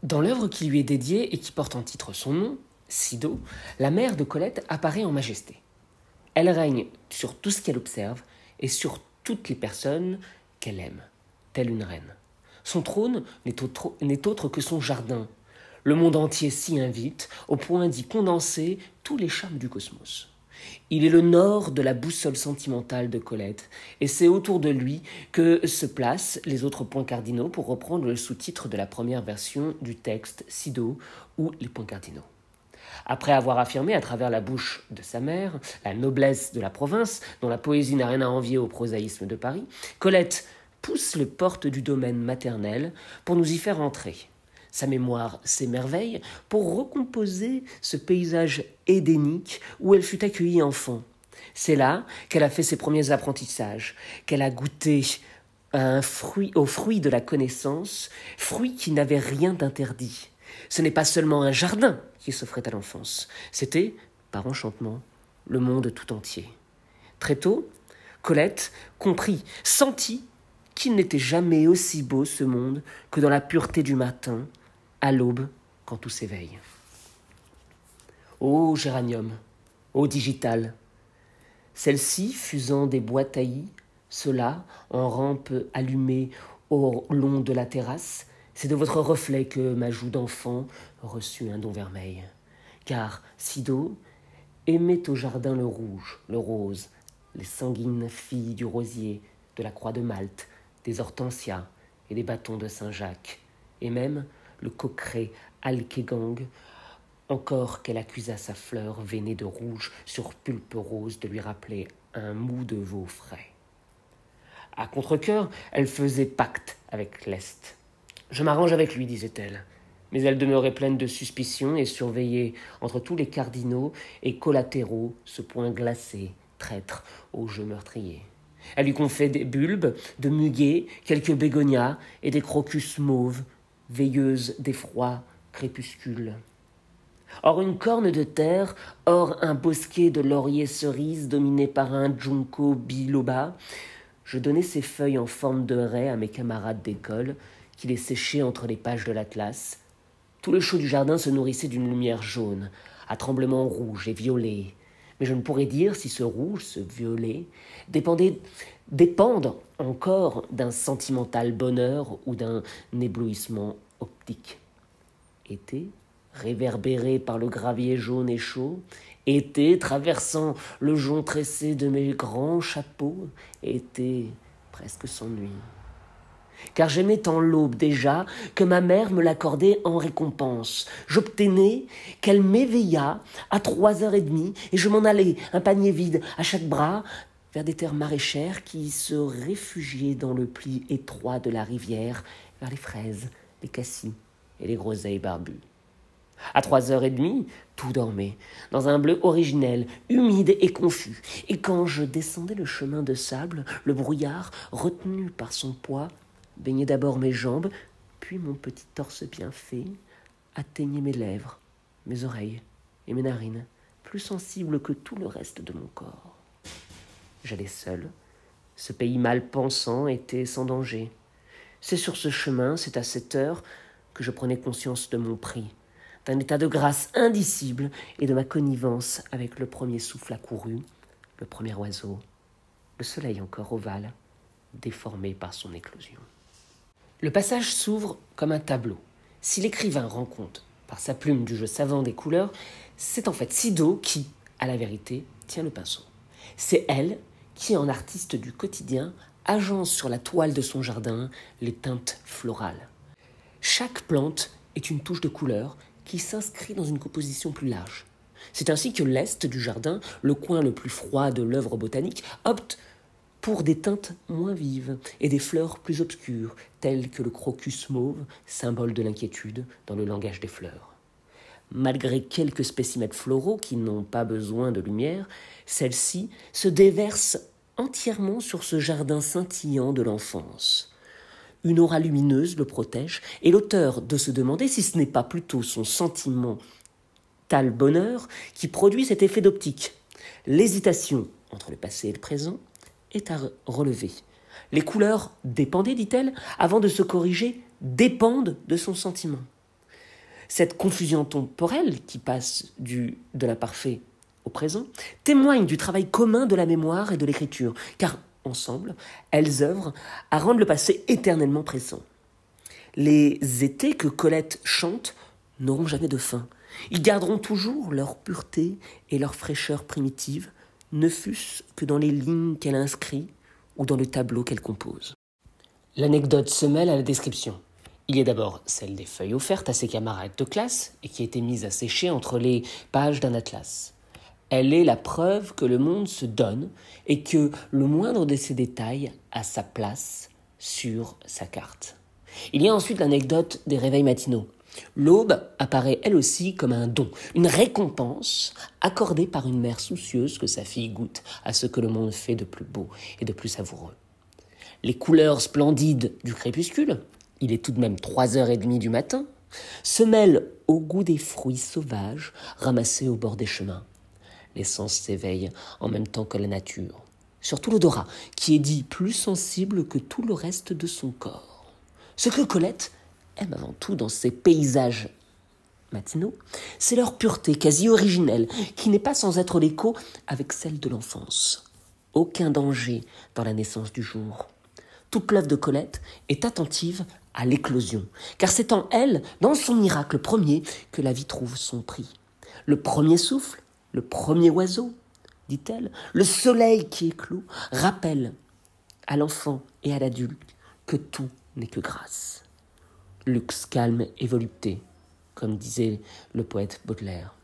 Dans l'œuvre qui lui est dédiée et qui porte en titre son nom, Sido, la mère de Colette apparaît en majesté. Elle règne sur tout ce qu'elle observe et sur toutes les personnes qu'elle aime, telle une reine. Son trône n'est autre que son jardin. Le monde entier s'y invite, au point d'y condenser tous les charmes du cosmos. Il est le nord de la boussole sentimentale de Colette, et c'est autour de lui que se placent les autres points cardinaux pour reprendre le sous-titre de la première version du texte Sido ou les points cardinaux. Après avoir affirmé à travers la bouche de sa mère la noblesse de la province, dont la poésie n'a rien à envier au prosaïsme de Paris, Colette pousse les portes du domaine maternel pour nous y faire entrer. Sa mémoire s'émerveille pour recomposer ce paysage édénique où elle fut accueillie enfant. C'est là qu'elle a fait ses premiers apprentissages, qu'elle a goûté au fruit de la connaissance, fruit qui n'avait rien d'interdit. Ce n'est pas seulement un jardin qui s'offrait à l'enfance, c'était, par enchantement, le monde tout entier. Très tôt, Colette comprit, sentit qu'il n'était jamais aussi beau ce monde que dans la pureté du matin, à l'aube, quand tout s'éveille. Ô géranium, ô digital, celle-ci fusant des bois taillis, cela en rampe allumée au long de la terrasse, c'est de votre reflet que ma joue d'enfant reçut un don vermeil. Car Sido aimait au jardin le rouge, le rose, les sanguines filles du rosier, de la croix de Malte, des hortensias et des bâtons de Saint-Jacques, et même le coqueret alkégang, encore qu'elle accusa sa fleur veinée de rouge sur pulpe rose de lui rappeler un mou de veau frais. À contre-cœur, elle faisait pacte avec l'Est. « Je m'arrange avec lui, disait-elle. » Mais elle demeurait pleine de suspicions et surveillait entre tous les cardinaux et collatéraux ce point glacé, traître au jeu meurtrier. Elle lui confiait des bulbes, de muguet, quelques bégonias et des crocus mauves, veilleuses des froids crépuscules. Or une corne de terre, or un bosquet de lauriers cerises dominé par un junco biloba, je donnais ces feuilles en forme de raie à mes camarades d'école, qui les séchaient entre les pages de l'Atlas. Tout le chaud du jardin se nourrissait d'une lumière jaune, à tremblements rouges et violets. Mais je ne pourrais dire si ce rouge, ce violet, dépendent encore d'un sentimental bonheur ou d'un éblouissement optique. Été, réverbéré par le gravier jaune et chaud, été, traversant le jonc tressé de mes grands chapeaux, été, presque sans nuit. Car j'aimais tant l'aube déjà que ma mère me l'accordait en récompense. J'obtenais qu'elle m'éveillât à 3h30 et je m'en allais, un panier vide à chaque bras, vers des terres maraîchères qui se réfugiaient dans le pli étroit de la rivière, vers les fraises, les cassis et les groseilles barbues. À 3h30, tout dormait, dans un bleu originel, humide et confus. Et quand je descendais le chemin de sable, le brouillard, retenu par son poids, baignait d'abord mes jambes, puis mon petit torse bien fait, atteignait mes lèvres, mes oreilles et mes narines, plus sensibles que tout le reste de mon corps. J'allais seul. Ce pays mal pensant était sans danger. C'est sur ce chemin, c'est à cette heure, que je prenais conscience de mon prix, d'un état de grâce indicible et de ma connivence avec le premier souffle accouru, le premier oiseau, le soleil encore ovale, déformé par son éclosion. Le passage s'ouvre comme un tableau. Si l'écrivain rend compte, par sa plume du jeu savant des couleurs, c'est en fait Sido qui, à la vérité, tient le pinceau. C'est elle qui, en artiste du quotidien, agence sur la toile de son jardin les teintes florales. Chaque plante est une touche de couleur qui s'inscrit dans une composition plus large. C'est ainsi que l'est du jardin, le coin le plus froid de l'œuvre botanique, opte pour des teintes moins vives et des fleurs plus obscures, telles que le crocus mauve, symbole de l'inquiétude dans le langage des fleurs. Malgré quelques spécimens floraux qui n'ont pas besoin de lumière, celle-ci se déverse entièrement sur ce jardin scintillant de l'enfance. Une aura lumineuse le protège, et l'auteur de se demander si ce n'est pas plutôt son sentimental bonheur qui produit cet effet d'optique. L'hésitation entre le passé et le présent est à relever. Les couleurs dépendaient, dit-elle, avant de se corriger, dépendent de son sentiment. Cette confusion temporelle qui passe de l'imparfait au présent témoigne du travail commun de la mémoire et de l'écriture, car ensemble, elles œuvrent à rendre le passé éternellement présent. Les étés que Colette chante n'auront jamais de fin. Ils garderont toujours leur pureté et leur fraîcheur primitive, ne fût-ce que dans les lignes qu'elle inscrit ou dans le tableau qu'elle compose. L'anecdote se mêle à la description. Il y a d'abord celle des feuilles offertes à ses camarades de classe et qui a été mise à sécher entre les pages d'un atlas. Elle est la preuve que le monde se donne et que le moindre de ces détails a sa place sur sa carte. Il y a ensuite l'anecdote des réveils matinaux. L'aube apparaît elle aussi comme un don, une récompense accordée par une mère soucieuse que sa fille goûte à ce que le monde fait de plus beau et de plus savoureux. Les couleurs splendides du crépuscule, il est tout de même 3h30 du matin, se mêlent au goût des fruits sauvages ramassés au bord des chemins. Les sens s'éveillent en même temps que la nature, surtout l'odorat, qui est dit plus sensible que tout le reste de son corps. Ce que Colette aime avant tout dans ces paysages matinaux, c'est leur pureté quasi originelle, qui n'est pas sans être l'écho avec celle de l'enfance. Aucun danger dans la naissance du jour. Toute l'œuvre de Colette est attentive à l'éclosion, car c'est en elle, dans son miracle premier, que la vie trouve son prix. Le premier souffle, le premier oiseau, dit-elle, le soleil qui éclot, rappelle à l'enfant et à l'adulte que tout n'est que grâce. Luxe, calme et volupté, comme disait le poète Baudelaire.